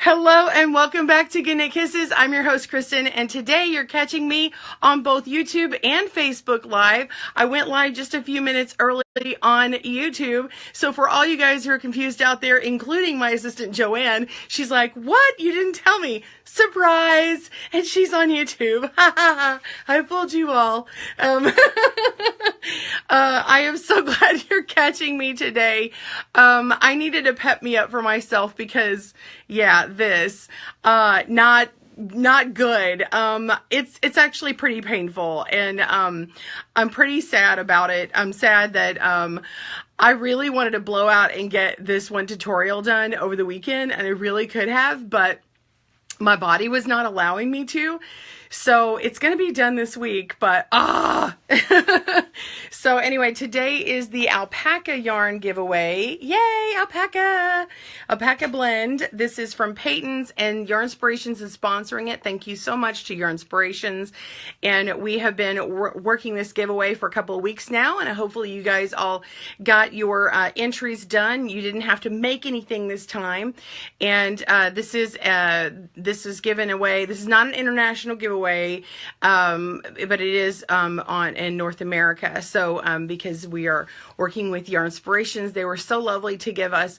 Hello and welcome back to Goodnight Kisses. I'm your host, Kristen, and today you're catching me on both YouTube and Facebook Live. I went live just a few minutes early on YouTube. So for all you guys who are confused out there, including my assistant Joanne, she's like, what? You didn't tell me. Surprise! And she's on YouTube. I fooled you all. I am so glad you're catching me today. I needed to pep me up for myself because, yeah, this, not good. It's actually pretty painful, and I'm pretty sad about it. I'm sad that I really wanted to blow out and get this one tutorial done over the weekend, and I really could have, but my body was not allowing me to. So it's going to be done this week, but So anyway, today is the alpaca yarn giveaway. Yay, alpaca! Alpaca blend. This is from Patons, and Yarn Inspirations is sponsoring it. Thank you so much to Yarn Inspirations. And we have been working this giveaway for a couple of weeks now, and hopefully you guys all got your entries done. You didn't have to make anything this time. And this is given away. This is not an international giveaway. But it is in North America. So because we are working with Yarn Inspirations, they were so lovely to give us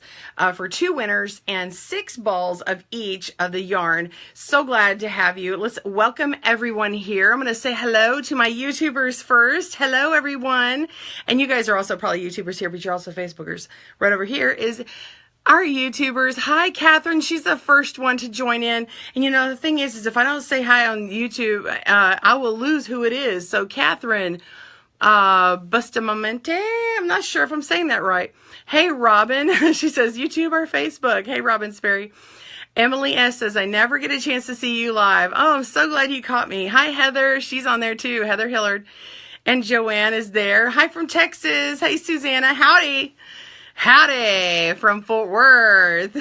for 2 winners and 6 balls of each of the yarn. So glad to have you. Let's welcome everyone here. I'm going to say hello to my YouTubers first. Hello, everyone. And you guys are also probably YouTubers here, but you're also Facebookers. Right over here is our YouTubers. Hi, Catherine. She's the first one to join in. And you know, the thing is if I don't say hi on YouTube, I will lose who it is. So Catherine, Bustamamente, I'm not sure if I'm saying that right. Hey, Robin. She says YouTube or Facebook. Hey, Robin Sperry. Emily S. says, I never get a chance to see you live. Oh, I'm so glad you caught me. Hi, Heather. She's on there too. Heather Hillard. And Joanne is there. Hi from Texas. Hey, Susanna. Howdy. Howdy from Fort Worth.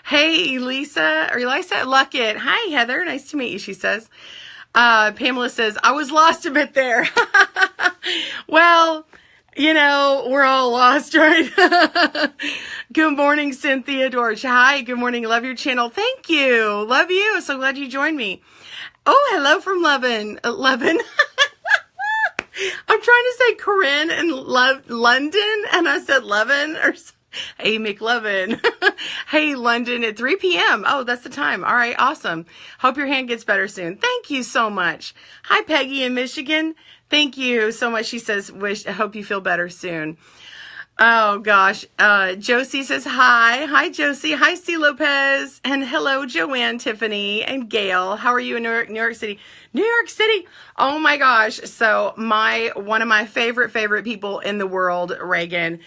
Hey, Elisa Luckett. Hi, Heather. Nice to meet you, she says. Pamela says, I was lost a bit there. Well, you know, we're all lost, right? Good morning, Cynthia Dorch. Hi, good morning. Love your channel. Thank you. Love you. So glad you joined me. Oh, hello from Levin. I'm trying to say Corinne in London, and I said Levin, or hey, McLevin. Hey, London at 3 p.m. Oh, that's the time. All right, awesome. Hope your hand gets better soon. Thank you so much. Hi, Peggy in Michigan. Thank you so much. She says, I hope you feel better soon. Oh, gosh. Josie says hi. Hi, Josie. Hi, C. Lopez. And hello, Joanne, Tiffany, and Gail. How are you in New York City? New York City. Oh, my gosh. So one of my favorite people in the world, Reagan,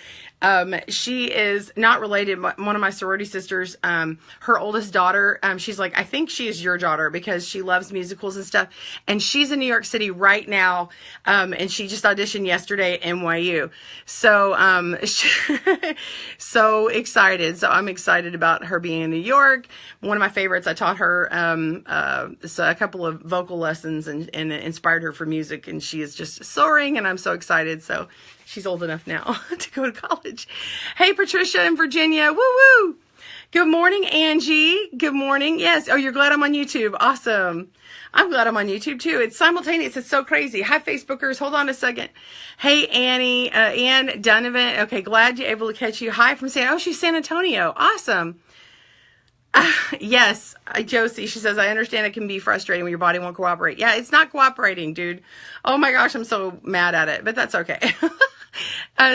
she is not related. One of my sorority sisters, her oldest daughter, she's like, I think she is your daughter because she loves musicals and stuff. And she's in New York City right now. And she just auditioned yesterday at NYU. So, so excited. So I'm excited about her being in New York. One of my favorites, I taught her, a couple of vocal lessons and inspired her for music. And she is just soaring, and I'm so excited. So she's old enough now to go to college. Hey, Patricia in Virginia. Woo woo. Good morning, Angie. Good morning. Yes. Oh, you're glad I'm on YouTube. Awesome. I'm glad I'm on YouTube too. It's simultaneous. It's so crazy. Hi, Facebookers. Hold on a second. Hey, Annie, Ann Donovan. Okay. Glad you're able to catch you. Hi from she's San Antonio. Awesome. Yes, Josie, she says, I understand it can be frustrating when your body won't cooperate. Yeah, it's not cooperating, dude. Oh my gosh, I'm so mad at it, but that's okay.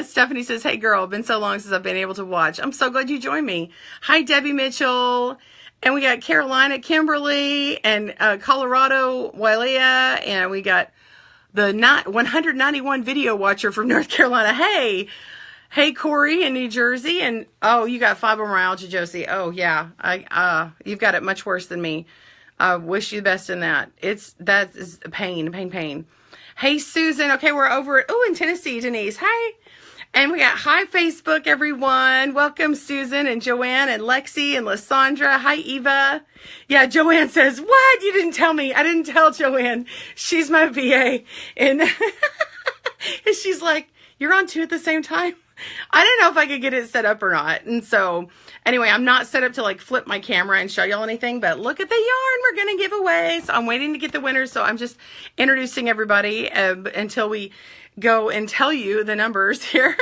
Stephanie says, hey girl, been so long since I've been able to watch. I'm so glad you joined me. Hi, Debbie Mitchell. And we got Carolina, Kimberly, and Colorado, Wayyyyy, and we got the 191 video watcher from North Carolina. Hey, Corey in New Jersey, and oh, you got fibromyalgia, Josie. Oh yeah, you've got it much worse than me. I wish you the best in that. That is pain. Hey, Susan. Okay, we're over at in Tennessee, Denise. Hi, and we got hi Facebook, everyone. Welcome, Susan and Joanne and Lexi and Lysandra. Hi, Eva. Yeah, Joanne says, what? You didn't tell me. I didn't tell Joanne. She's my VA, and and she's like, you're on 2 at the same time. I didn't know if I could get it set up or not. And so anyway, I'm not set up to like flip my camera and show y'all anything, but look at the yarn we're going to give away. So I'm waiting to get the winners. So I'm just introducing everybody until we go and tell you the numbers here.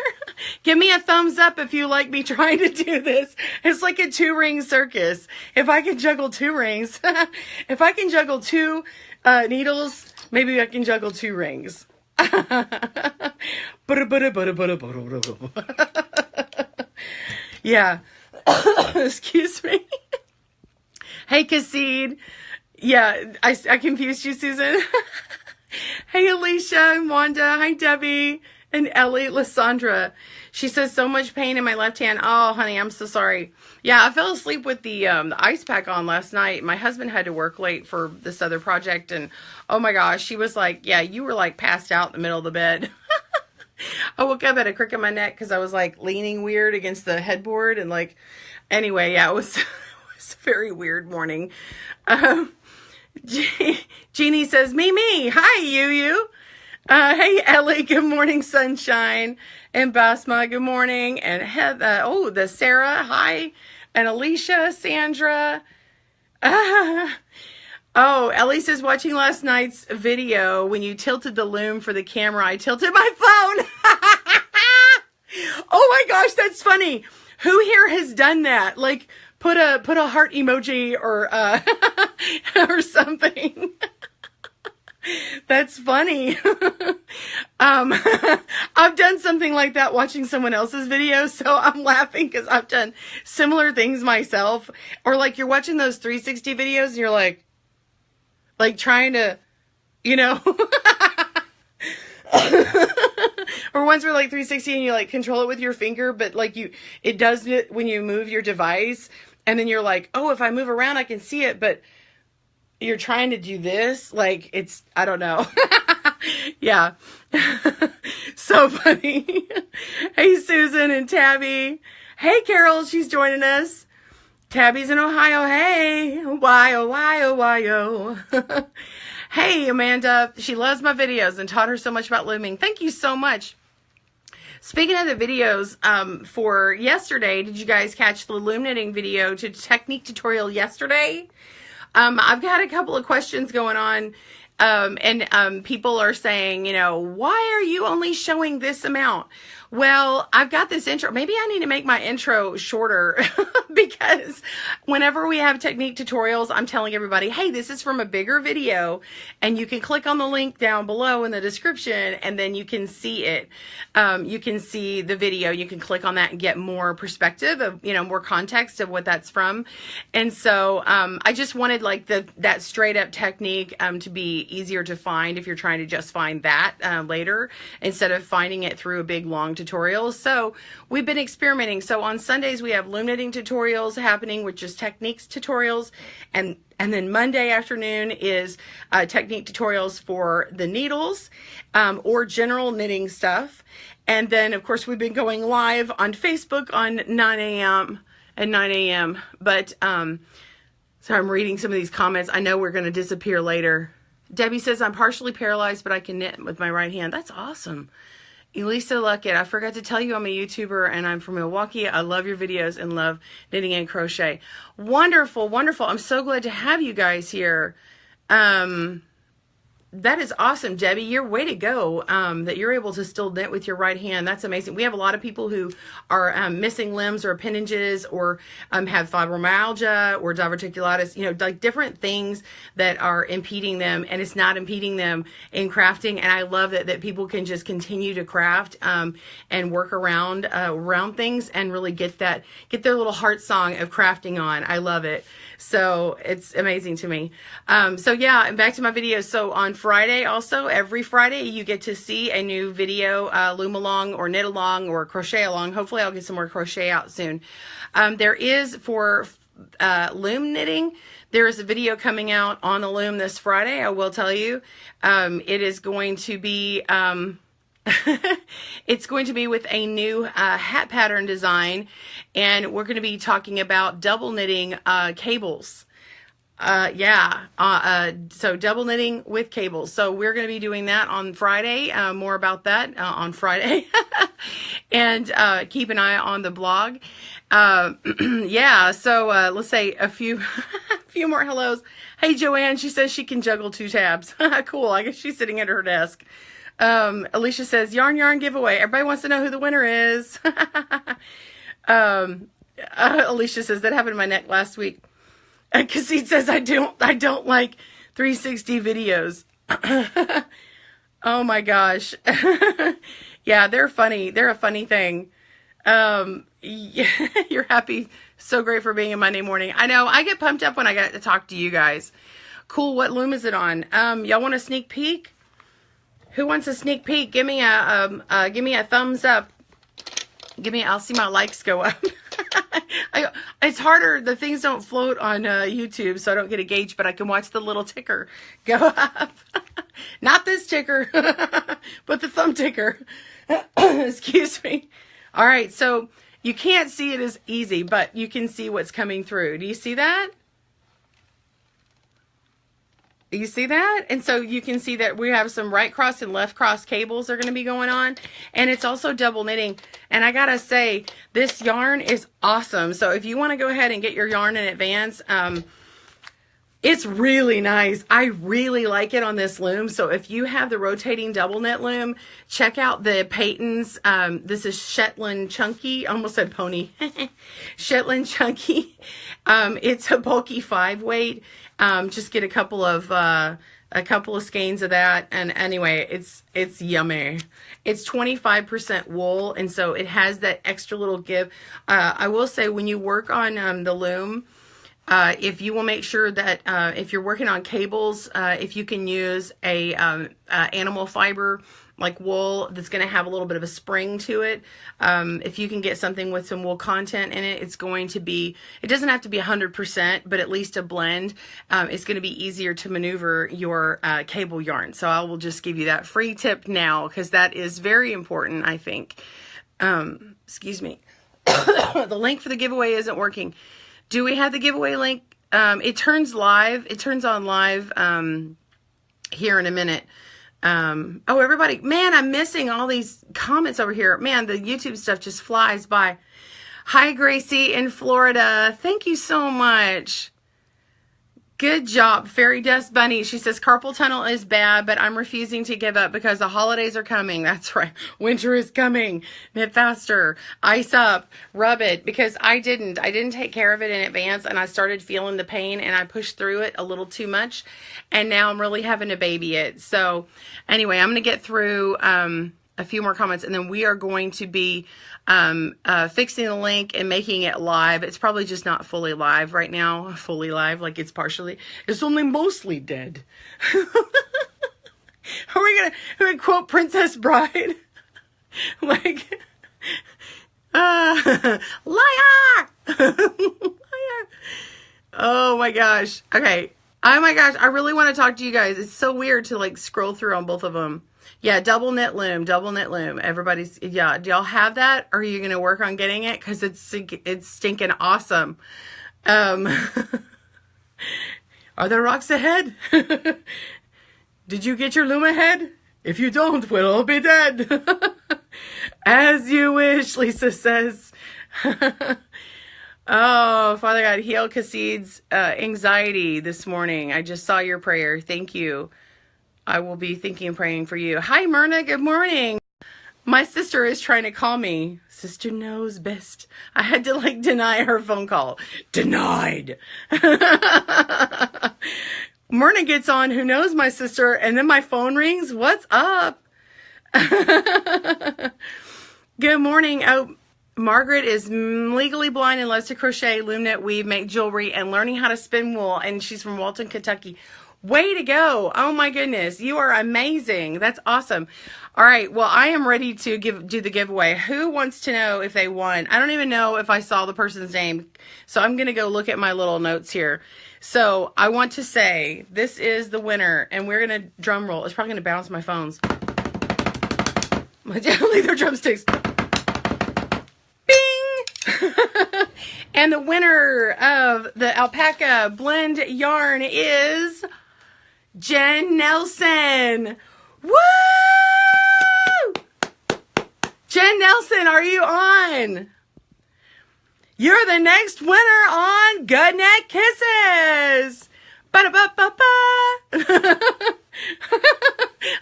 Give me a thumbs up if you like me trying to do this. It's like a 2-ring circus. If I can juggle 2 rings, if I can juggle 2 needles, maybe I can juggle 2 rings. Yeah. Excuse me. Hey, Cassid. Yeah, I confused you, Susan. Hey, Alicia and Wanda. Hi, Debbie and Ellie. Lysandra. She says, so much pain in my left hand. Oh, honey, I'm so sorry. Yeah, I fell asleep with the ice pack on last night. My husband had to work late for this other project. And oh my gosh, she was like, yeah, you were like passed out in the middle of the bed. I woke up at a crick in my neck because I was like leaning weird against the headboard. And like, anyway, yeah, it was, it was a very weird morning. Jeannie says, me. Hi, you. Hey, Ellie. Good morning, sunshine. And Basma, good morning. And Heather, the Sarah, hi. And Alicia, Sandra. Ellie says, watching last night's video, when you tilted the loom for the camera, I tilted my phone. Oh my gosh, that's funny. Who here has done that? Like, put a heart emoji or or something. That's funny. I've done something like that watching someone else's video, so I'm laughing because I've done similar things myself. Or like you're watching those 360 videos and you're like trying to, you know, or ones where like 360 and you like control it with your finger, but like it does it when you move your device, and then you're like, oh, if I move around I can see it, but you're trying to do this, like it's, I don't know. Yeah. So funny. Hey, Susan and Tabby. Hey, Carol, she's joining us. Tabby's in Ohio. Hey, why. Hey, Amanda. She loves my videos and taught her so much about looming. Thank you so much. Speaking of the videos, for yesterday, did you guys catch the loom knitting video to technique tutorial yesterday? I've got a couple of questions going on, and people are saying, you know, why are you only showing this amount? Well, I've got this intro. Maybe I need to make my intro shorter because whenever we have technique tutorials, I'm telling everybody, hey, this is from a bigger video, and you can click on the link down below in the description and then you can see it. You can see the video. You can click on that and get more perspective of, you know, more context of what that's from. And so I just wanted like that straight up technique to be easier to find if you're trying to just find that later instead of finding it through a big long tutorials. So we've been experimenting. So on Sundays we have loom knitting tutorials happening, which is techniques tutorials, and then Monday afternoon is technique tutorials for the needles or general knitting stuff. And then of course we've been going live on Facebook on 9 a.m. and 9 a.m. But so I'm reading some of these comments. I know we're going to disappear later. Debbie says, I'm partially paralyzed, but I can knit with my right hand. That's awesome. Elisa Luckett, I forgot to tell you I'm a YouTuber and I'm from Milwaukee. I love your videos and love knitting and crochet. Wonderful, wonderful. I'm so glad to have you guys here. That is awesome, Debbie. Your way to go, that you're able to still knit with your right hand. That's amazing. We have a lot of people who are missing limbs or appendages or have fibromyalgia or diverticulitis, you know, like different things that are impeding them, and it's not impeding them in crafting. And I love that people can just continue to craft and work around things and really get their little heart song of crafting on. I love it. So it's amazing to me. So yeah, and back to my videos. So on Friday also, every Friday you get to see a new video, loom along or knit along or crochet along. Hopefully I'll get some more crochet out soon. There is for loom knitting, there is a video coming out on the loom this Friday. I will tell you, it is going to be, it's going to be with a new hat pattern design, and we're going to be talking about double knitting cables. So double knitting with cables. So we're going to be doing that on Friday. More about that on Friday. And keep an eye on the blog. So let's say a few few more hellos. Hey, Joanne, she says she can juggle 2 tabs. Cool. I guess she's sitting at her desk. Alicia says, yarn giveaway. Everybody wants to know who the winner is. Alicia says, that happened to my neck last week. Cassie says, I don't like 360 videos. Oh my gosh. Yeah, they're funny. They're a funny thing. Yeah, you're happy. So great for being in Monday morning. I know, I get pumped up when I get to talk to you guys. Cool. What loom is it on? Y'all want a sneak peek? Who wants a sneak peek? Give me a thumbs up. I'll see my likes go up. It's harder. The things don't float on YouTube, so I don't get a gauge, but I can watch the little ticker go up. Not this ticker, but the thumb ticker. Excuse me. All right, so you can't see it as easy, but you can see what's coming through. Do you see that? You see that? And so you can see that we have some right cross and left cross cables are going to be going on. And it's also double knitting. And I got to say, this yarn is awesome. So if you want to go ahead and get your yarn in advance, it's really nice. I really like it on this loom. So if you have the rotating double knit loom, check out the Patons. This is Shetland Chunky. I almost said pony. Shetland Chunky. It's a bulky 5 weight. Just get a couple of skeins of that. And anyway, it's yummy. It's 25% wool. And so it has that extra little give. I will say when you work on the loom, if you will make sure that if you're working on cables, if you can use a animal fiber like wool that's going to have a little bit of a spring to it, if you can get something with some wool content in it, it's going to be, it doesn't have to be 100%, but at least a blend. It's going to be easier to maneuver your cable yarn. So I will just give you that free tip now because that is very important, I think. Excuse me. The link for the giveaway isn't working. Do we have the giveaway link? It turns live. It turns on live here in a minute. Oh, everybody, man, I'm missing all these comments over here. Man, the YouTube stuff just flies by. Hi, Gracie in Florida. Thank you so much. Good job, Fairy Dust Bunny. She says, carpal tunnel is bad, but I'm refusing to give up because the holidays are coming. That's right. Winter is coming. Knit faster. Ice up. Rub it. Because I didn't take care of it in advance, and I started feeling the pain, and I pushed through it a little too much, and now I'm really having to baby it. So anyway, I'm going to get through a few more comments, and then we are going to be fixing the link and making it live. It's probably just not fully live right now. Fully live, like it's partially. It's only mostly dead. Are we gonna quote Princess Bride? Like, liar! Liar! Oh my gosh. Okay. Oh my gosh. I really want to talk to you guys. It's so weird to like scroll through on both of them. Yeah, double knit loom. Everybody's, yeah. Do y'all have that? Or are you going to work on getting it? Because it's stinking awesome. Are there rocks ahead? Did you get your loom ahead? If you don't, we'll all be dead. As you wish, Lisa says. Oh, Father God, heal Casside's anxiety this morning. I just saw your prayer. Thank you. I will be thinking and praying for you. Hi, Myrna. Good morning. My sister is trying to call me. Sister knows best. I had to like deny her phone call. Denied. Myrna gets on, who knows my sister, and then my phone rings. What's up? Good morning. Oh, Margaret is legally blind and loves to crochet, loom, knit, weave, make jewelry, and learning how to spin wool. And she's from Walton, Kentucky. Way to go. Oh my goodness. You are amazing. That's awesome. All right. Well, I am ready to do the giveaway. Who wants to know if they won? I don't even know if I saw the person's name. So I'm going to go look at my little notes here. So I want to say this is the winner, and we're going to drum roll. It's probably going to bounce my phones. Leave their drumsticks. Bing! And the winner of the alpaca blend yarn is Jen Nelson. Woo! Jen Nelson, are you on? You're the next winner on Good Neck Kisses. Ba-da-ba-ba-ba.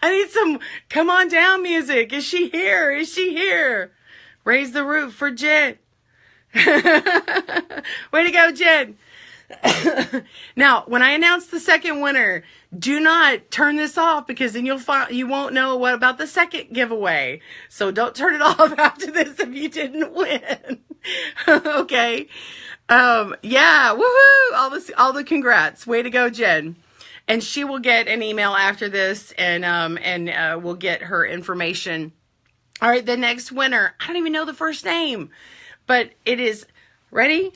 I need some come on down music. Is she here? Is she here? Raise the roof for Jen. Way to go, Jen. Now, when I announce the second winner, do not turn this off because then you won't know what about the second giveaway. So don't turn it off after this if you didn't win. Okay. Yeah, woohoo! All the congrats. Way to go, Jen. And she will get an email after this, and we'll get her information. All right, the next winner. I don't even know the first name, but it is ready.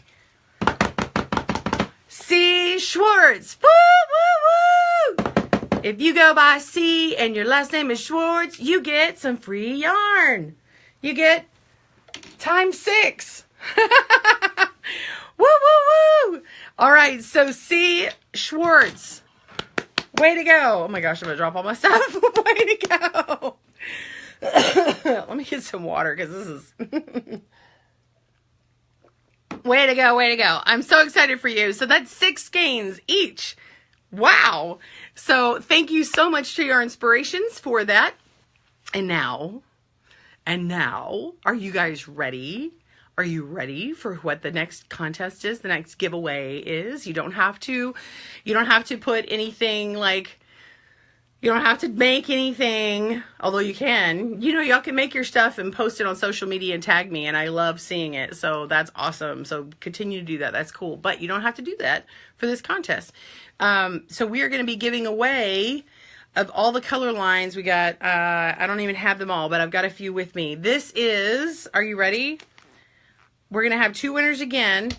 C. Schwartz. Woo, woo, woo! If you go by C and your last name is Schwartz, you get some free yarn. You get ×6. Woo, woo, woo! All right, so C. Schwartz. Way to go. Oh my gosh, I'm going to drop all my stuff. Way to go. Let me get some water because this is... Way to go, way to go. I'm so excited for you. So that's 6 skeins each. Wow. So thank you so much to your inspirations for that. And now, are you guys ready? Are you ready for what the next contest is? The next giveaway is? You don't have to put anything like, you don't have to make anything, although you can. You know, y'all can make your stuff and post it on social media and tag me, and I love seeing it. So that's awesome. So continue to do that. That's cool. But you don't have to do that for this contest. So we are going to be giving away of all the color lines. We got, I don't even have them all, but I've got a few with me. This is, are you ready? We're going to have 2 winners again.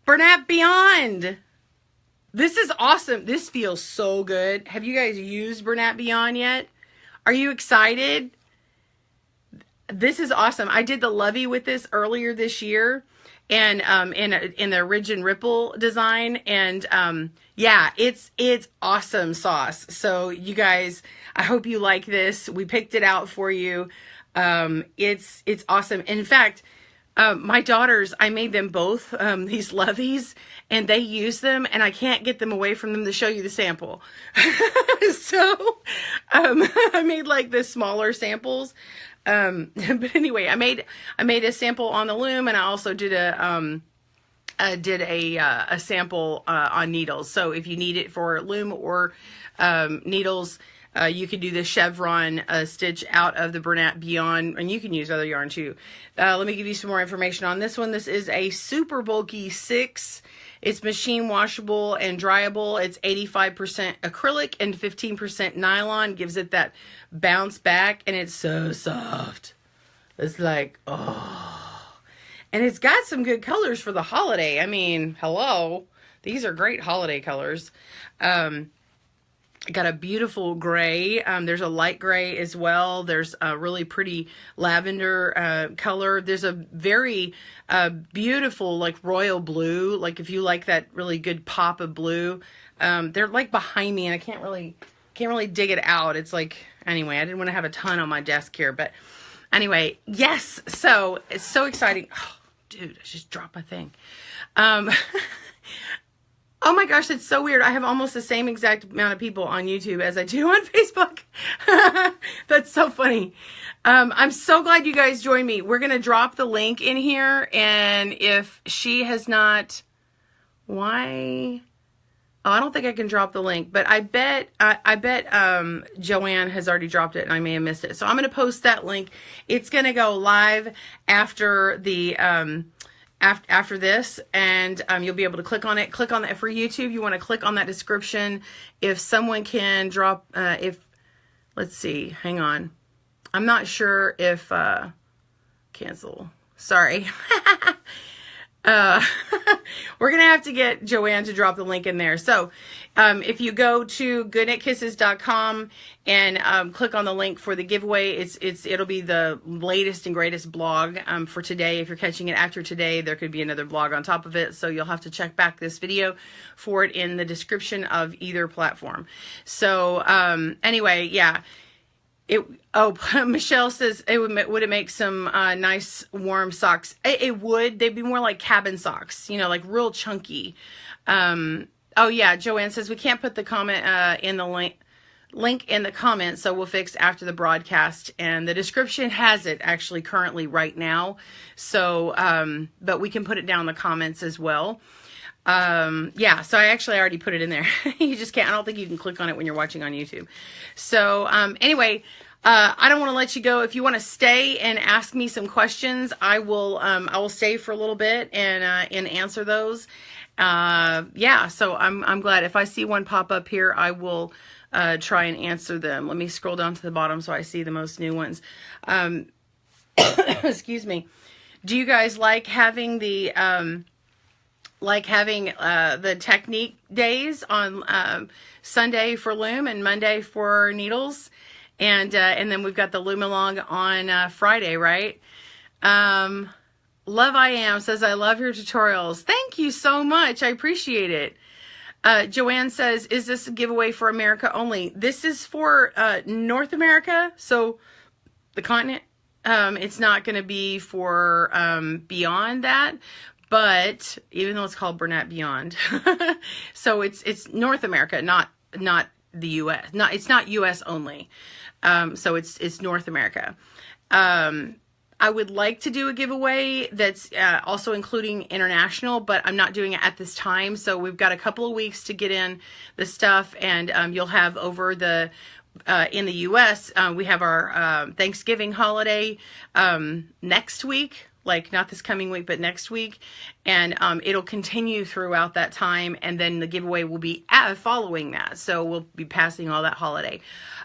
Bernat Beyond. This is awesome. This feels so good. Have you guys used Bernat Beyond yet? Are you excited? This is awesome. I did the Lovey with this earlier this year, and in the Ridge and Ripple design, and yeah, it's awesome sauce. So you guys, I hope you like this. We picked it out for you. It's awesome. In fact, my daughters, I made them both these Loveys, and they use them, and I can't get them away from them to show you the sample. So I made like the smaller samples. But anyway, I made a sample on the Loom, and I also did a sample on needles. So if you need it for Loom or needles, you can do the chevron stitch out of the Bernat Beyond, and you can use other yarn too. Let me give you some more information on this one. This is a super bulky 6. It's machine washable and dryable. It's 85% acrylic and 15% nylon. Gives it that bounce back, and it's so soft. It's like, oh. And it's got some good colors for the holiday. I mean, hello. These are great holiday colors. Got a beautiful gray. There's a light gray as well. There's a really pretty lavender color. There's a very beautiful like royal blue. Like if you like that really good pop of blue. They're like behind me, and I can't really dig it out. It's like, anyway, I didn't want to have a ton on my desk here, but anyway, yes. So it's so exciting. Oh, dude, I just dropped my thing. Oh my gosh, it's so weird. I have almost the same exact amount of people on YouTube as I do on Facebook. That's so funny. I'm so glad you guys joined me. We're going to drop the link in here, and if she has not, why? Oh, I don't think I can drop the link, but I bet Joanne has already dropped it, and I may have missed it. So I'm going to post that link. It's going to go live after the after this, and you'll be able to click on it. Click on that for YouTube. You want to click on that description. If someone can drop, let's see, hang on. I'm not sure if, cancel. Sorry. We're going to have to get Joanne to drop the link in there. So if you go to goodknitKisses.com and click on the link for the giveaway, it'll be the latest and greatest blog for today. If you're catching it after today, there could be another blog on top of it. So you'll have to check back this video for it in the description of either platform. So anyway, yeah. Michelle says, would it make some nice warm socks? It would. They'd be more like cabin socks, you know, like real chunky. Oh yeah, Joanne says we can't put the comment in the link in the comments, so we'll fix after the broadcast. And the description has it actually currently right now. So, but we can put it down in the comments as well. Yeah, so I already put it in there. You just can't, I don't think you can click on it when you're watching on YouTube. So, anyway, I don't want to let you go. If you want to stay and ask me some questions, I will stay for a little bit and answer those. Yeah, so I'm glad. If I see one pop up here, I will, try and answer them. Let me scroll down to the bottom so I see the most new ones. Excuse me. Do you guys like having the, technique days on Sunday for Loom and Monday for needles, and then we've got the Loom along on Friday, right? Love I Am says, I love your tutorials. Thank you so much. I appreciate it. Joanne says, is this a giveaway for America only? This is for North America, so the continent. It's not going to be for beyond that. But even though it's called Bernat Beyond, so it's North America, not the U.S. It's not U.S. only. So it's North America. I would like to do a giveaway that's also including international, but I'm not doing it at this time. So we've got a couple of weeks to get in the stuff, and you'll have over the in the U.S. We have our Thanksgiving holiday next week. Like not this coming week, but next week. And it'll continue throughout that time. And then the giveaway will be following that. So we'll be passing all that holiday.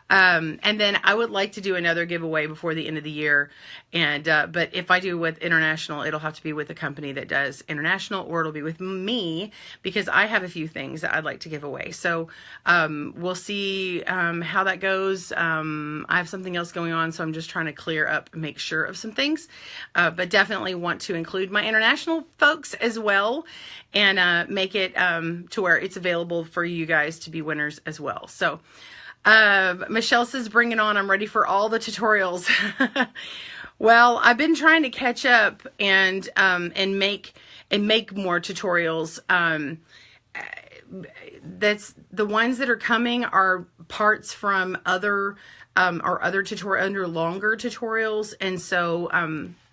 And then I would like to do another giveaway before the end of the year. And but if I do with international, it'll have to be with a company that does international, or it'll be with me, because I have a few things that I'd like to give away. So we'll see how that goes. I have something else going on, so I'm just trying to clear up and make sure of some things. But definitely want to include my international folks as well, and make it to where it's available for you guys to be winners as well. So Michelle says, bring it on. I'm ready for all the tutorials. Well, I've been trying to catch up and make more tutorials. That's the ones that are coming are parts from other longer tutorials. And so,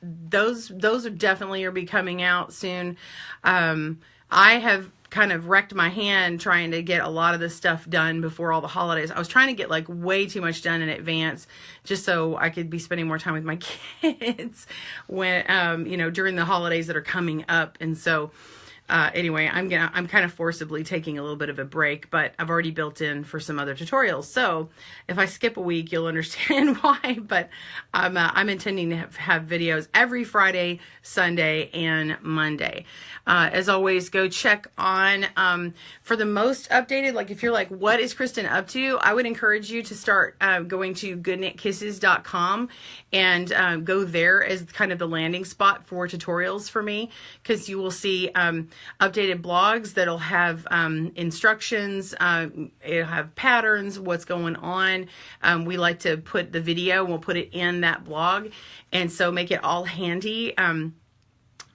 those are definitely be coming out soon. I have kind of wrecked my hand trying to get a lot of this stuff done before all the holidays. I was trying to get like way too much done in advance, just so I could be spending more time with my kids when, during the holidays that are coming up. And so, anyway, I'm kind of forcibly taking a little bit of a break, but I've already built in for some other tutorials. So if I skip a week, you'll understand why, but I'm intending to have videos every Friday, Sunday, and Monday. As always, go check on, for the most updated, like if you're like, what is Kristen up to? I would encourage you to start going to goodknitkisses.com and go there as kind of the landing spot for tutorials for me, because you will see updated blogs that'll have instructions, it'll have patterns, what's going on. We like to put the video, we'll put it in that blog, and so make it all handy.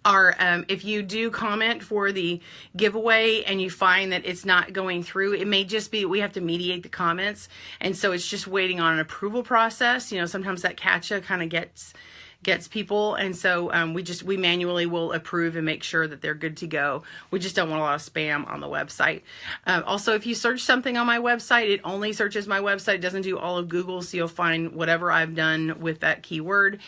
If you do comment for the giveaway and you find that it's not going through, it may just be we have to mediate the comments, and so it's just waiting on an approval process. Sometimes that CAPTCHA kind of gets people, and so we manually will approve and make sure that they're good to go. We just don't want a lot of spam on the website. Also, if you search something on my website, it only searches my website. It doesn't do all of Google, so you'll find whatever I've done with that keyword.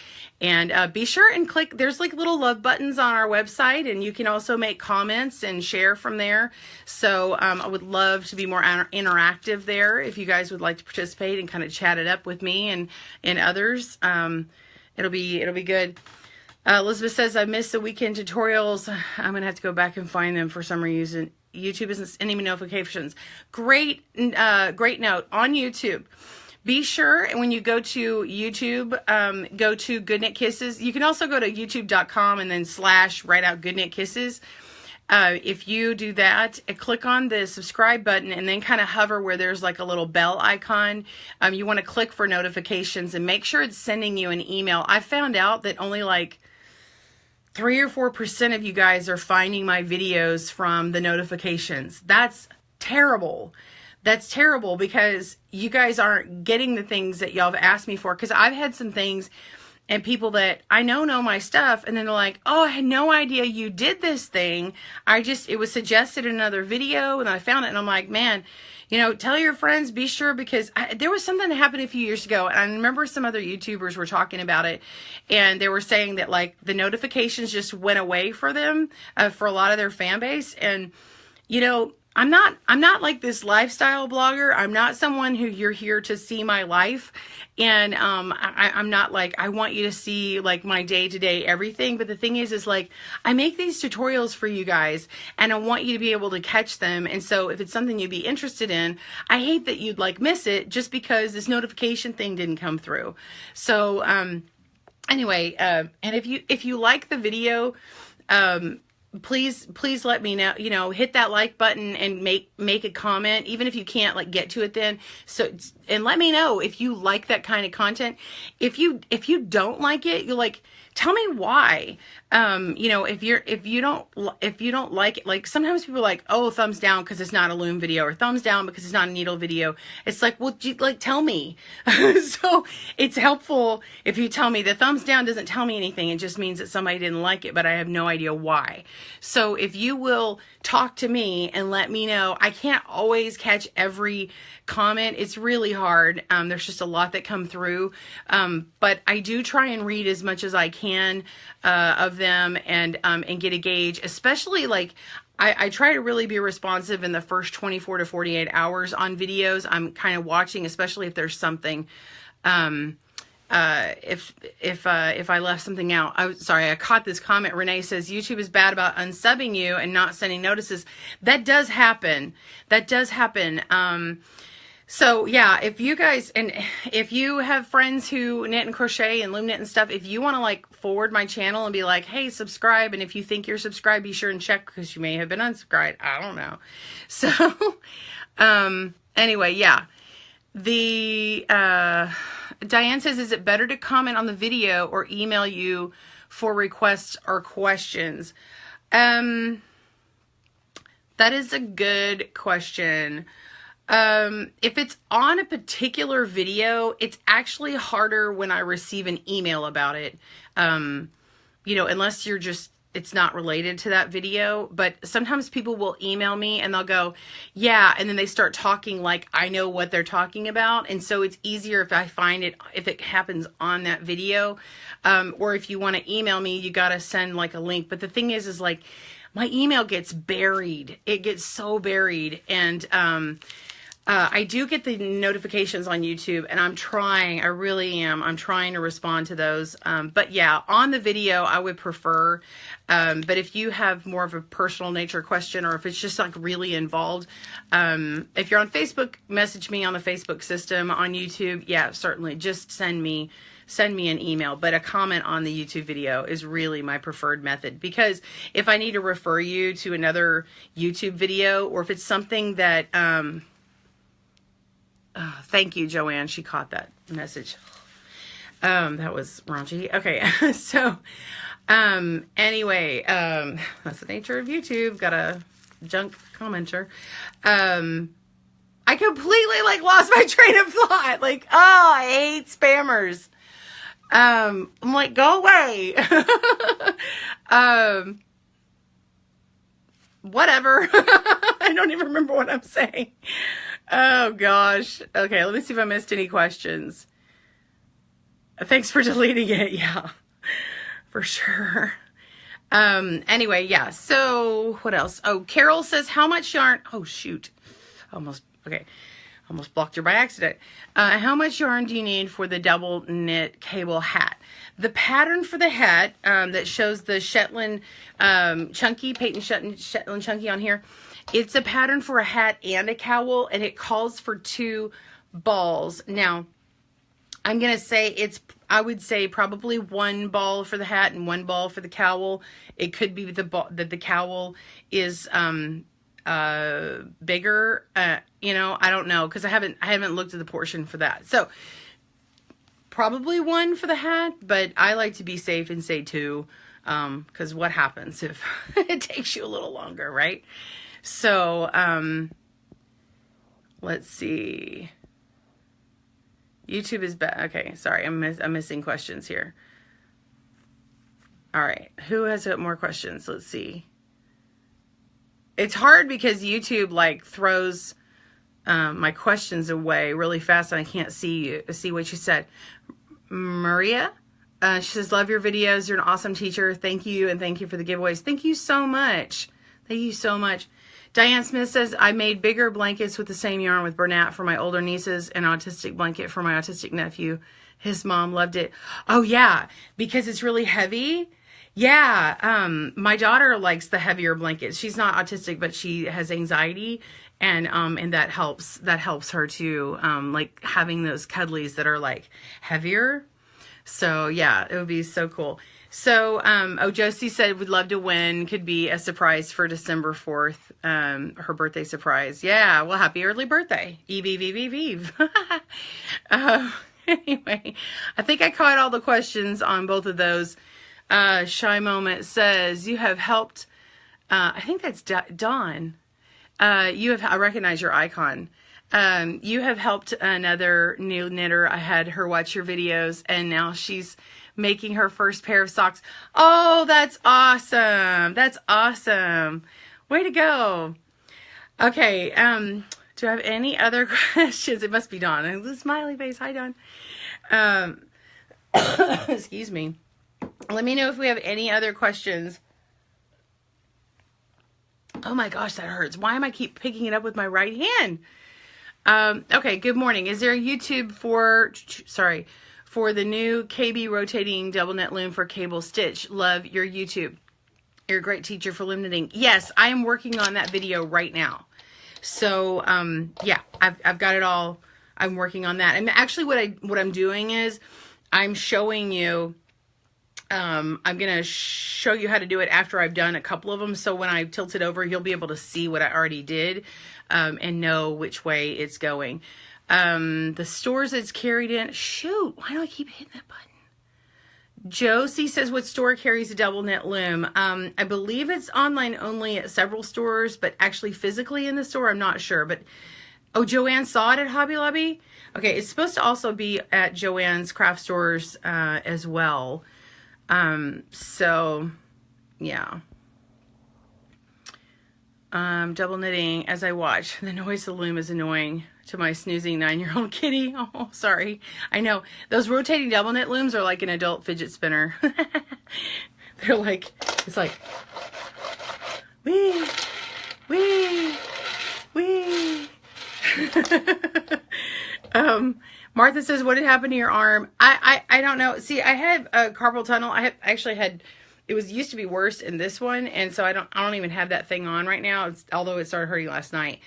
And be sure and click, there's like little love buttons on our website, and you can also make comments and share from there. So I would love to be more interactive there if you guys would like to participate and kind of chat it up with me and others. It'll be good. Elizabeth says, I missed the weekend tutorials. I'm going to have to go back and find them for some reason. YouTube isn't sending me notifications. Great note on YouTube. Be sure, and when you go to YouTube, go to Good Knit Kisses. You can also go to youtube.com and then / write out Good Knit Kisses. If you do that, click on the subscribe button and then kind of hover where there's like a little bell icon. You want to click for notifications and make sure it's sending you an email. I found out that only like 3 or 4% of you guys are finding my videos from the notifications. That's terrible. That's terrible because you guys aren't getting the things that y'all have asked me for. Because I've had some things and people that I know my stuff, and then they're like, oh, I had no idea you did this thing. It was suggested in another video, and I found it, and I'm like, man, you know, tell your friends, be sure, because there was something that happened a few years ago, and I remember some other YouTubers were talking about it, and they were saying that, like, the notifications just went away for them, for a lot of their fan base, and, you know, I'm not like this lifestyle blogger. I'm not someone who you're here to see my life. And I'm not like, I want you to see like my day-to-day everything. But the thing is like, I make these tutorials for you guys and I want you to be able to catch them. And so if it's something you'd be interested in, I hate that you'd like miss it just because this notification thing didn't come through. So anyway, and if you like the video, please let me know, you know, hit that like button and make a comment, even if you can't like get to it then. So, and let me know if you like that kind of content. If you don't like it, you're like, tell me why. You know, if you don't like it, like sometimes people are like, oh, thumbs down because it's not a loom video, or thumbs down because it's not a needle video. It's like, well, tell me. So it's helpful if you tell me. The thumbs down doesn't tell me anything. It just means that somebody didn't like it, but I have no idea why. So if you will talk to me and let me know, I can't always catch every comment. It's really hard. There's just a lot that come through. But I do try and read as much as I can of them and get a gauge, especially like I try to really be responsive in the first 24 to 48 hours on videos. I'm kind of watching, especially if there's something, if I left something out. I caught this comment. Renee says, YouTube is bad about unsubbing you and not sending notices. That does happen. So yeah, if you guys, and if you have friends who knit and crochet and loom knit and stuff, if you want to like forward my channel and be like, hey, subscribe. And if you think you're subscribed, be sure and check because you may have been unsubscribed. I don't know. So, anyway, yeah, Diane says, is it better to comment on the video or email you for requests or questions? That is a good question. If it's on a particular video, it's actually harder when I receive an email about it. You know, unless it's not related to that video, but sometimes people will email me and they'll go, yeah. And then they start talking like I know what they're talking about. And so it's easier if I find it, if it happens on that video, or if you want to email me, you got to send like a link. But the thing is like my email gets buried. It gets so buried. And, I do get the notifications on YouTube and I really am. I'm trying to respond to those. But yeah, on the video, I would prefer, but if you have more of a personal nature question, or if it's just like really involved, if you're on Facebook, message me on the Facebook system. On YouTube, yeah, certainly just send me an email, but a comment on the YouTube video is really my preferred method, because if I need to refer you to another YouTube video, or if it's something that, thank you, Joanne. She caught that message. That was raunchy. Okay. So, anyway, that's the nature of YouTube. Got a junk commenter. I completely like lost my train of thought. Like, oh, I hate spammers. I'm like, go away. Whatever. I don't even remember what I'm saying. Oh gosh. Okay, let me see if I missed any questions. Thanks for deleting it. Yeah, for sure. Anyway, yeah. So what else? Oh, Carol says, how much yarn? Oh shoot. Almost. Okay. Almost blocked her by accident. How much yarn do you need for the double knit cable hat? The pattern for the hat that shows the Shetland Chunky, Patons Shetland Chunky on here, it's a pattern for a hat and a cowl, and it calls for 2 balls. Now, I'm going to say I would say probably 1 ball for the hat and 1 ball for the cowl. It could be that the cowl is bigger, you know, I don't know, because I haven't looked at the portion for that. So probably 1 for the hat, but I like to be safe and say 2, because what happens if it takes you a little longer, right? So let's see. YouTube is back. Okay, sorry, I'm missing questions here. All right, who has more questions? Let's see. It's hard because YouTube like throws my questions away really fast, and I can't see what you said. Maria, she says, love your videos. You're an awesome teacher. Thank you, and thank you for the giveaways. Thank you so much. Thank you so much. Diane Smith says, I made bigger blankets with the same yarn with Bernat for my older nieces, an autistic blanket for my autistic nephew. His mom loved it. Oh yeah, because it's really heavy. Yeah, my daughter likes the heavier blankets. She's not autistic, but she has anxiety, and that helps her too. Like having those cuddlies that are like heavier. So yeah, it would be so cool. So, Josie said would love to win, could be a surprise for December 4th, her birthday surprise. Yeah, well, happy early birthday. Eve. Anyway, I think I caught all the questions on both of those. Shy Moment says, you have helped, I think that's Dawn. I recognize your icon. You have helped another new knitter. I had her watch your videos, and now she's making her first pair of socks. Oh, that's awesome. That's awesome. Way to go. Okay. Do I have any other questions? It must be Dawn. The smiley face. Hi, Dawn. Excuse me. Let me know if we have any other questions. Oh my gosh, that hurts. Why am I keep picking it up with my right hand? Okay, good morning. Is there a YouTube for the new KB rotating double knit loom for cable stitch? Love your YouTube. You're a great teacher for loom knitting. Yes, I am working on that video right now. So, yeah, I've got it all. I'm working on that. And actually what I'm doing is I'm showing you, I'm going to show you how to do it after I've done a couple of them. So when I tilt it over, you'll be able to see what I already did, and know which way it's going. The stores it's carried in. Shoot, why do I keep hitting that button? Josie says, what store carries a double knit loom? I believe it's online only at several stores, but actually physically in the store, I'm not sure. But, oh, Joanne saw it at Hobby Lobby? Okay, it's supposed to also be at Joanne's craft stores as well. So, yeah. Double knitting as I watch. The noise of the loom is annoying to my snoozing 9-year-old kitty. Oh, sorry. I know. Those rotating double knit looms are like an adult fidget spinner. They're like, it's like, wee, wee, wee. Martha says, what had happened to your arm? I don't know. See, I had a carpal tunnel. I actually had, it used to be worse in this one, and so I don't even have that thing on right now. Although it started hurting last night.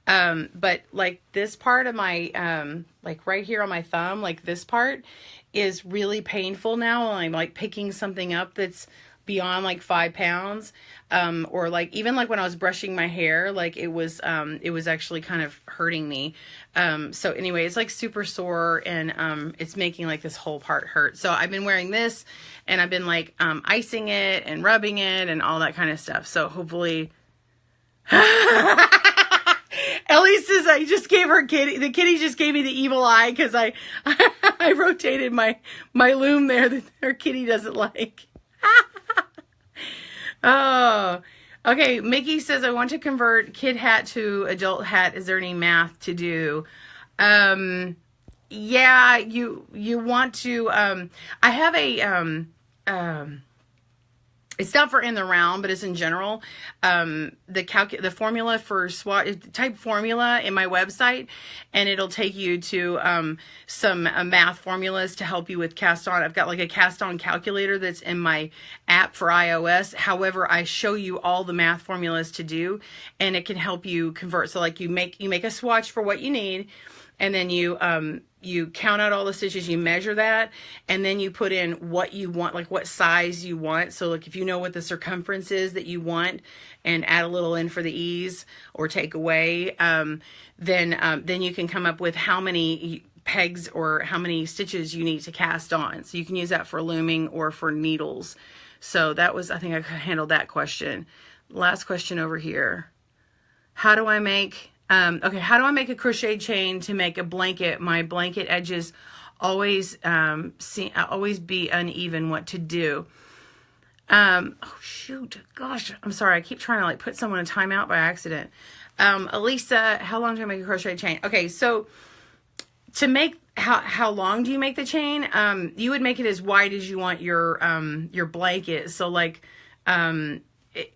But like this part of my, like right here on my thumb, like this part is really painful now. I'm like picking something up that's beyond like 5 pounds. Or like, even like when I was brushing my hair, like it was actually kind of hurting me. So anyway, it's like super sore, and, it's making like this whole part hurt. So I've been wearing this, and I've been like, icing it and rubbing it and all that kind of stuff. So hopefully, Ellie says I just gave her kitty. The kitty just gave me the evil eye because I rotated my loom there that her kitty doesn't like. Oh, okay. Mickey says, I want to convert kid hat to adult hat. Is there any math to do? Yeah, you want to, I have a, It's not for in the round, but it's in general. The formula for swatch, type formula in my website, and it'll take you to some math formulas to help you with cast on. I've got like a cast on calculator that's in my app for iOS. However, I show you all the math formulas to do, and it can help you convert. So like you make a swatch for what you need, and then you count out all the stitches, you measure that, and then you put in what you want, like what size you want. So like if you know what the circumference is that you want, and add a little in for the ease or take away, then you can come up with how many pegs or how many stitches you need to cast on. So you can use that for looming or for needles. So that was, I think I handled that question. Last question over here. How do I make... okay, how do I make a crochet chain to make a blanket? My blanket edges always be uneven. What to do? Oh shoot, gosh, I'm sorry. I keep trying to like put someone in timeout by accident. Elisa, how long do I make a crochet chain? Okay, so to make how long do you make the chain? You would make it as wide as you want your blanket. So like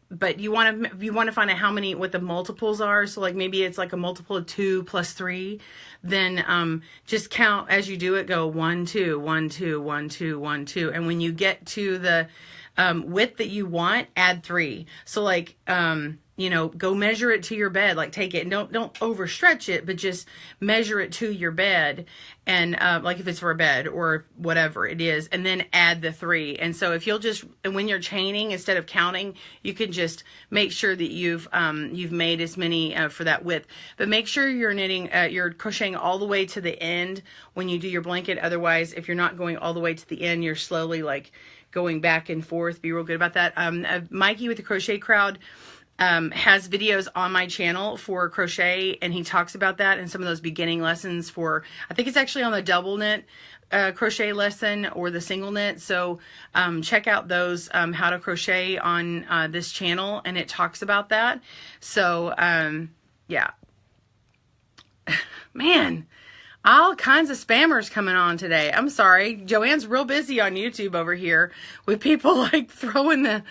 but you want to find out what the multiples are. So like maybe it's like a multiple of 2 plus 3. Then just count as you do it. Go 1 2 1 2 1 2 1 2, and when you get to the width that you want, add 3. So like go measure it to your bed. Like take it and don't overstretch it, but just measure it to your bed, and like if it's for a bed or whatever it is, and then add the 3. And so if you'll just, when you're chaining, instead of counting, you can just make sure that you've made as many for that width. But make sure you're knitting, you're crocheting all the way to the end when you do your blanket. Otherwise, if you're not going all the way to the end, you're slowly like going back and forth. Be real good about that. Mikey with the Crochet Crowd has videos on my channel for crochet, and he talks about that and some of those beginning lessons for, I think it's actually on the double knit crochet lesson or the single knit. So check out those how to crochet on this channel, and it talks about that. So yeah, man, all kinds of spammers coming on today. I'm sorry. Joanne's real busy on YouTube over here with people like throwing the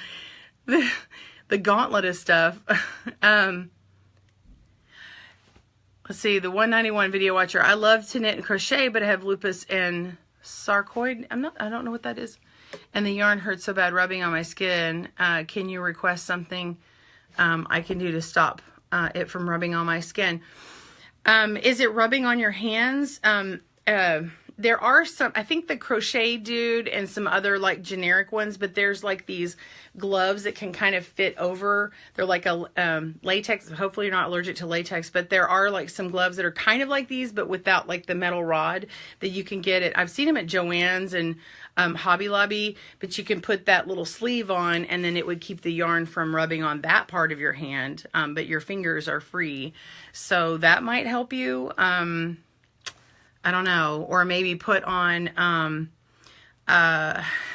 gauntlet of stuff. Let's see, the 191 video watcher. I love to knit and crochet, but I have lupus and sarcoid. I don't know what that is. And the yarn hurts so bad rubbing on my skin. Can you request something I can do to stop it from rubbing on my skin? Is it rubbing on your hands? There are some, I think the Crochet Dude and some other like generic ones, but there's like these gloves that can kind of fit over. They're like a latex. Hopefully you're not allergic to latex, but there are like some gloves that are kind of like these, but without like the metal rod that you can get I've seen them at Joann's and Hobby Lobby, but you can put that little sleeve on, and then it would keep the yarn from rubbing on that part of your hand, but your fingers are free. So that might help you. I don't know, or maybe put on,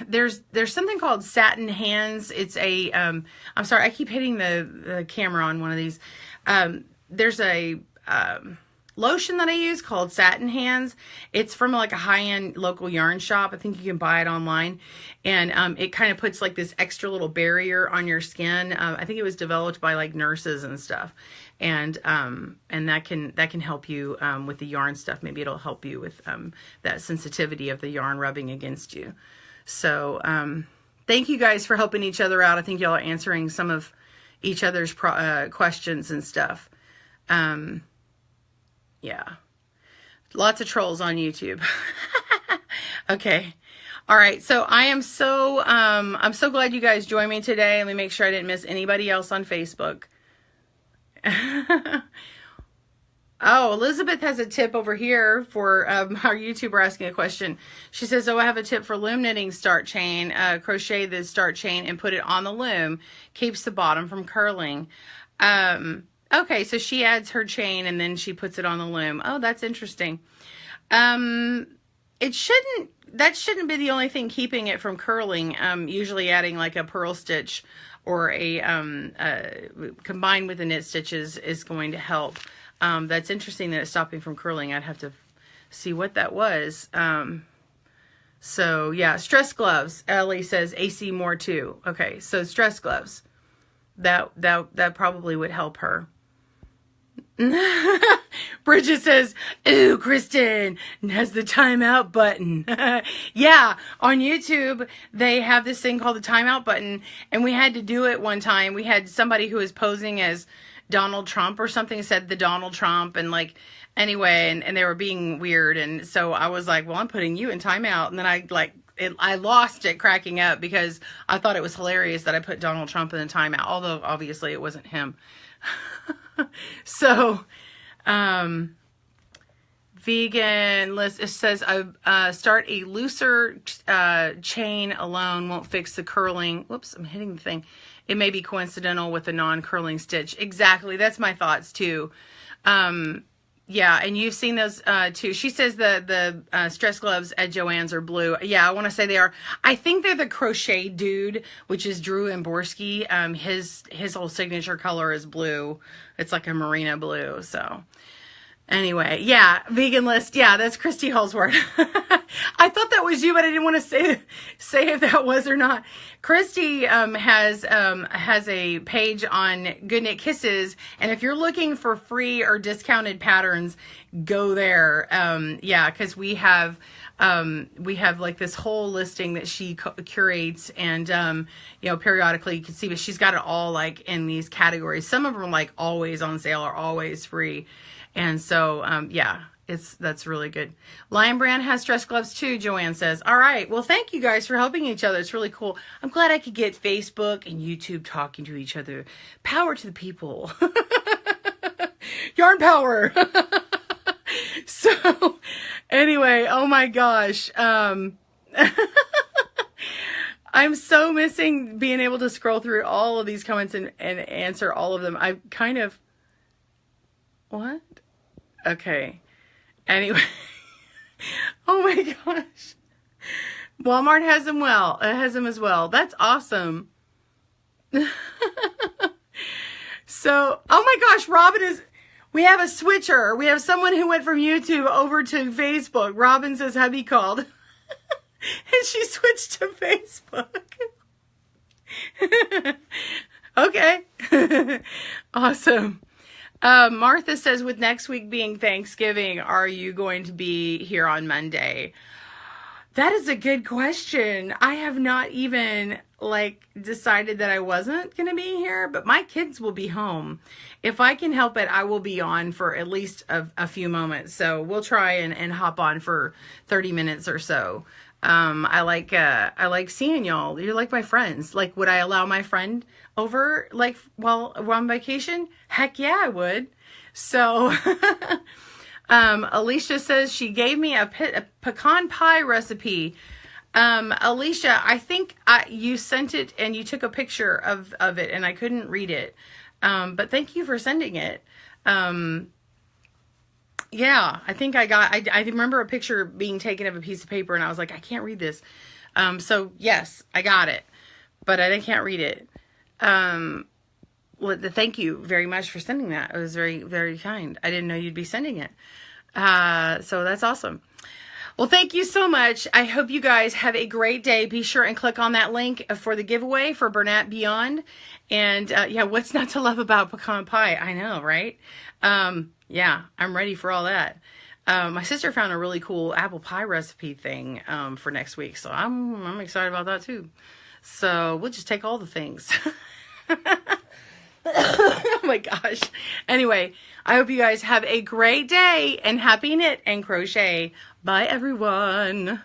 there's something called Satin Hands. It's a, I'm sorry, I keep hitting the camera on one of these. There's a, lotion that I use called Satin Hands. It's from like a high-end local yarn shop. I think you can buy it online, and it kind of puts like this extra little barrier on your skin. I think it was developed by like nurses and stuff, and that can help you with the yarn stuff. Maybe it'll help you with that sensitivity of the yarn rubbing against you. So thank you guys for helping each other out. I think y'all are answering some of each other's questions and stuff. Yeah, lots of trolls on YouTube. Okay. All right. So I am so, I'm so glad you guys joined me today. Let me make sure I didn't miss anybody else on Facebook. Oh, Elizabeth has a tip over here for our YouTuber asking a question. She says, oh, I have a tip for loom knitting start chain. Crochet the start chain and put it on the loom. Keeps the bottom from curling. Okay, so she adds her chain and then she puts it on the loom. Oh, that's interesting. That shouldn't be the only thing keeping it from curling. Usually adding like a purl stitch or a combined with the knit stitches is going to help. That's interesting that it's stopping from curling. I'd have to see what that was. So yeah, stress gloves. Ellie says AC more too. Okay, so stress gloves. That probably would help her. Bridget says, ooh, Kristen has the timeout button. Yeah, on YouTube, they have this thing called the timeout button, and we had to do it one time. We had somebody who was posing as Donald Trump or something, said the Donald Trump, and like, anyway, and they were being weird, and so I was like, well, I'm putting you in timeout, and then I lost it cracking up because I thought it was hilarious that I put Donald Trump in the timeout, although obviously it wasn't him. So, vegan list, it says, I start a looser chain alone won't fix the curling. Whoops, I'm hitting the thing. It may be coincidental with a non-curling stitch. Exactly. That's my thoughts too. Yeah, and you've seen those too. She says the stress gloves at Joann's are blue. Yeah, I want to say they are. I think they're the Crochet Dude, which is Drew Emborski. His whole signature color is blue. It's like a marina blue. So anyway, yeah, vegan list. Yeah, that's Christy Holsworth. I thought that was you, but I didn't want to say if that was or not. Christy has a page on Good Knit Kisses, and if you're looking for free or discounted patterns, go there. Yeah, because we have like this whole listing that she curates, and you know, periodically you can see, but she's got it all like in these categories. Some of them are like always on sale or always free, and so yeah. That's really good. Lion Brand has stress gloves too, Joanne says. All right. Well, thank you guys for helping each other. It's really cool. I'm glad I could get Facebook and YouTube talking to each other. Power to the people. Yarn power. So anyway, oh my gosh. I'm so missing being able to scroll through all of these comments and answer all of them. I kind of, what? Okay. Anyway, oh my gosh. Walmart has them as well. That's awesome. So, oh my gosh, Robin we have a switcher. We have someone who went from YouTube over to Facebook. Robin says hubby called. And she switched to Facebook. Okay. Awesome. Martha says, with next week being Thanksgiving, are you going to be here on Monday? That is a good question. I have not even decided that I wasn't going to be here, but my kids will be home. If I can help it, I will be on for at least a few moments. So we'll try and hop on for 30 minutes or so. I like seeing y'all. You're like my friends. Like, would I allow my friend over while we're on vacation? Heck yeah, I would. So, Alicia says she gave me a pecan pie recipe. Alicia, I think you sent it and you took a picture of it and I couldn't read it. But thank you for sending it. Yeah, I think I remember a picture being taken of a piece of paper and I was like, I can't read this. So yes, I got it, but I can't read it. Well, thank you very much for sending that. It was very, very kind. I didn't know you'd be sending it. So that's awesome. Well, thank you so much. I hope you guys have a great day. Be sure and click on that link for the giveaway for Bernat Beyond. And yeah, what's not to love about pecan pie? I know, right? Yeah, I'm ready for all that. My sister found a really cool apple pie recipe thing for next week. So I'm excited about that too. So we'll just take all the things. Oh my gosh. Anyway, I hope you guys have a great day and happy knit and crochet. Bye everyone.